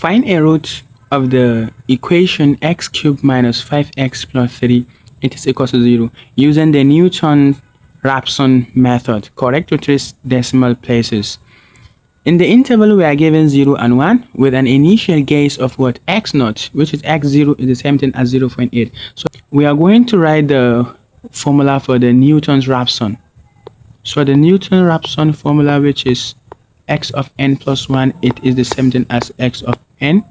Find a root of the equation x cubed minus 5x plus 3 it is equal to 0 using the Newton-Raphson method. Correct to trace decimal places. In the interval, we are given 0 and 1 with an initial guess of what x naught, which is x0 is the same thing as 0.8. So we are going to write the formula for the Newton-Raphson. So the Newton-Raphson formula, which is x of n plus 1, it is the same thing as x of n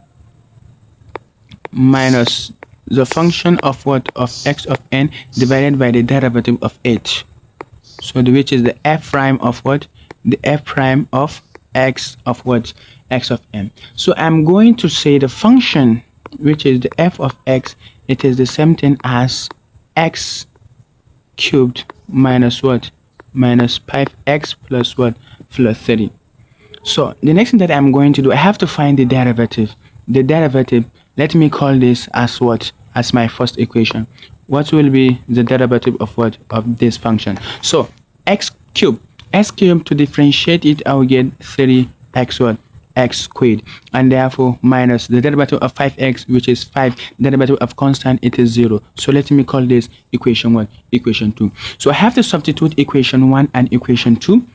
minus the function of what of x of n divided by the derivative of h. So which is the f prime of what? The f prime of x of what? X of n. So I'm going to say the function, which is the f of x, it is the same thing as x cubed minus what? Minus 5x plus what? Plus 30. So the next thing that I'm going to do, I have to find the derivative. The derivative, let me call this as what? As my first equation. What will be the derivative of what? Of this function. So x cubed to differentiate it, I will get 3x what? X squared, and therefore minus the derivative of 5x, which is 5, derivative of constant, it is 0. So let me call this equation 1, equation 2. So I have to substitute equation 1 and equation 2.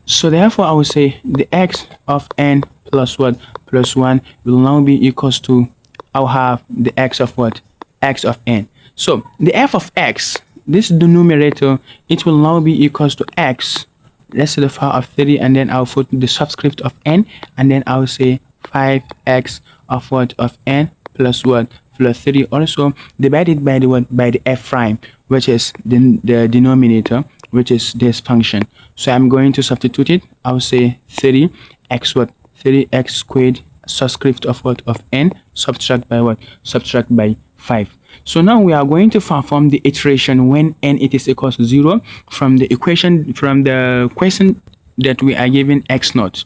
So therefore I will say the x of n plus what? Plus 1 will now be equals to, I'll have the x of what? X of n. So the f of x, this the numerator, it will now be equals to x, let's say the power of 3, and then I'll put the subscript of n, and then I'll say 5x of what? Of n plus what? Plus 3, also divided by the what? By the f prime, which is the denominator, which is this function. So I'm going to substitute it. I'll say 3x what? 3x squared subscript of what? Of n, subtract by what? Subtract by 5. So now we are going to perform the iteration when n it is equal to 0 from the equation, from the question that we are given x naught.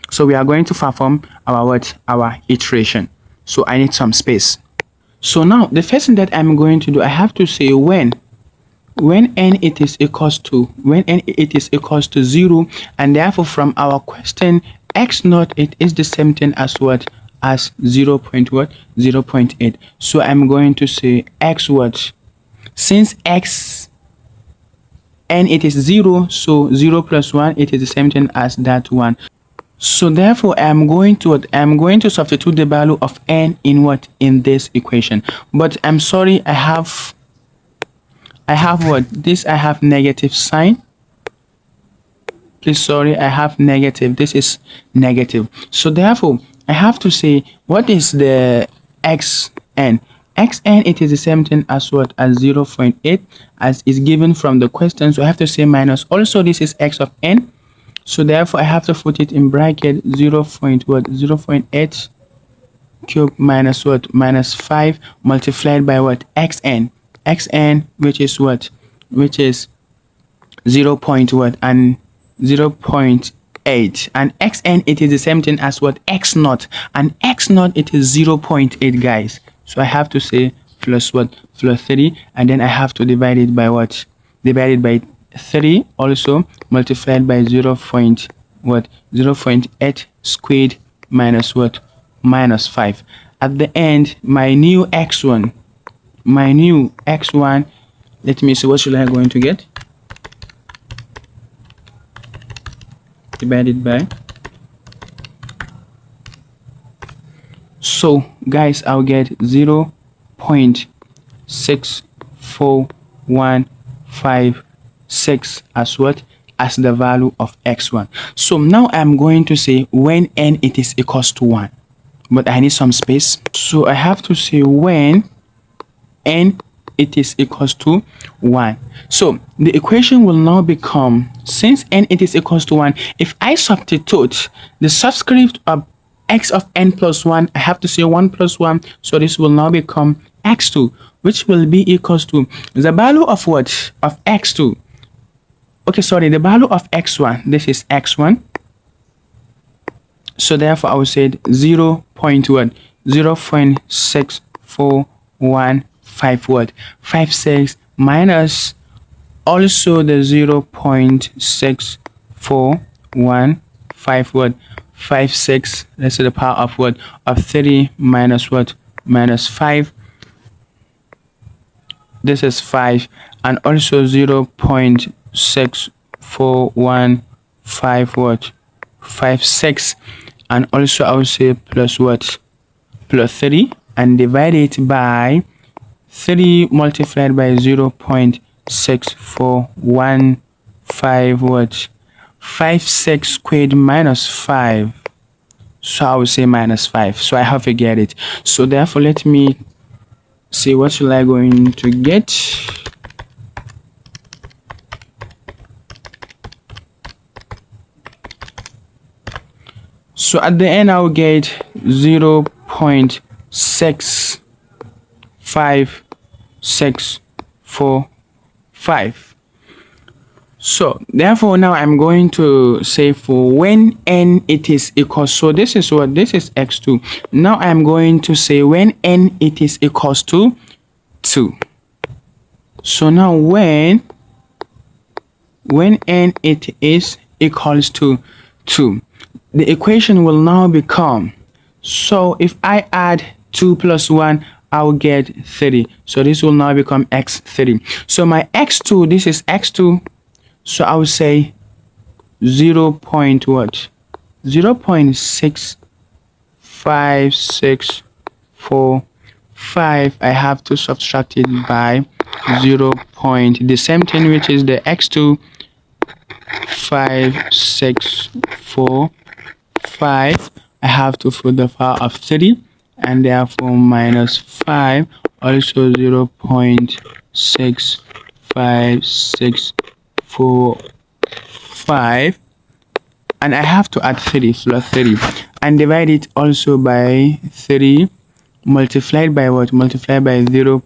So we are going to perform our what? Our iteration. So I need some space. So now the first thing that I'm going to do, I have to say when n it is equals to, when n it is equals to 0, and therefore from our question x naught it is the same thing as what? As 0.8. So I'm going to say x what? Since x n it is 0, so 0 plus 1 it is the same thing as that 1. So therefore I'm going to substitute the value of n in what? In this equation. But I'm sorry, I have what? This I have negative sign. Please, sorry, I have negative. This is negative. So therefore I have to say what is the xn. Xn it is the same thing as what? As 0.8, as is given from the question. So I have to say minus, also this is x of n. So therefore I have to put it in bracket 0.8 cube minus what? Minus 5 multiplied by what? Xn. Xn, which is what? Which is 0. What? And 0.8, and xn it is the same thing as what? X naught, and x naught it is 0.8, guys. So I have to say plus what? Plus 3, and then I have to divide it by what? Divided by 3, also multiplied by 0.8 squared minus what? Minus 5. At the end, my new x1, let me see, what should I going to get? Divided by, so guys, I'll get 0.64156 as what? As the value of x1. So now I'm going to say when n it is equals to 1, but I need some space. So I have to say when n it is equals to 1. So the equation will now become, since n it is equals to 1, if I substitute the subscript of x of n plus 1, I have to say 1 plus 1. So this will now become x2, which will be equals to the value of what? Of x2. Okay, sorry, the value of x1. This is x1. So therefore I will say 0.641 what? 56 minus also the 0.641 what? 5 6, let's say the power of what, of 3 minus what, minus 5. This is 5, and also 0.6415 what, 56, and also I will say plus what, plus 3, and divide it by 3 multiplied by 0.6415 what, 56 squared minus 5. So I will say minus 5. So I have to get it. So therefore, let me see what should I going to get. So at the end I will get 0.65645. So therefore now I'm going to say for when n it is equals, so this is what, this is x2. Now I'm going to say when n it is equals to 2. So now when n it is equals to 2, the equation will now become, so if I add 2 plus 1, I'll get 3. So this will now become x3. So my x2, this is x2. So I would say 0. What? 0.65645. I have to subtract it by 0. The same thing, which is the x2, 5645. I have to put the power of 3, and therefore minus 5, also 0.65645, and I have to add 3 plus 3 and divide it also by 3 multiplied by what, multiplied by 0.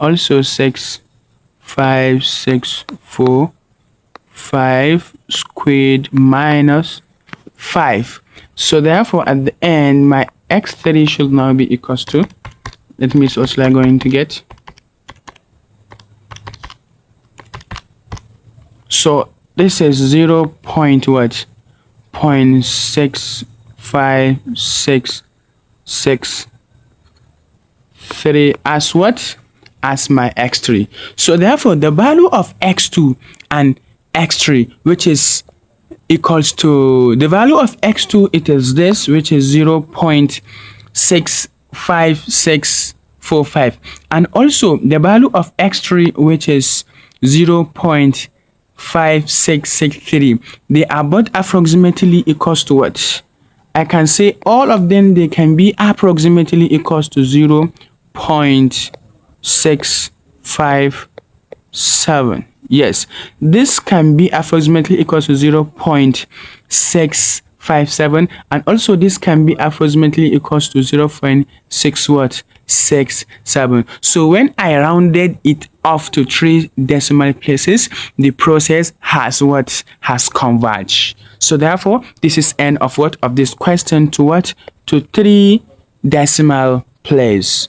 Also 6564 squared minus 5. So therefore at the end my x3 should now be equals to, let me see what I'm going to get. So this is 0. What, 0.65663 as what, as my x3. So therefore the value of x2 and x3, which is equals to the value of x2, it is this, which is 0.65645, and also the value of x3, which is 0.5663. They are both approximately equals to what? I can say all of them, they can be approximately equals to 0.657. Yes, this can be approximately equals to 0.657, and also this can be approximately equals to 0.667. So when I rounded it off to 3 decimal places, the process has what, has converged. So therefore this is end of what, of this question to what, to 3 decimal places.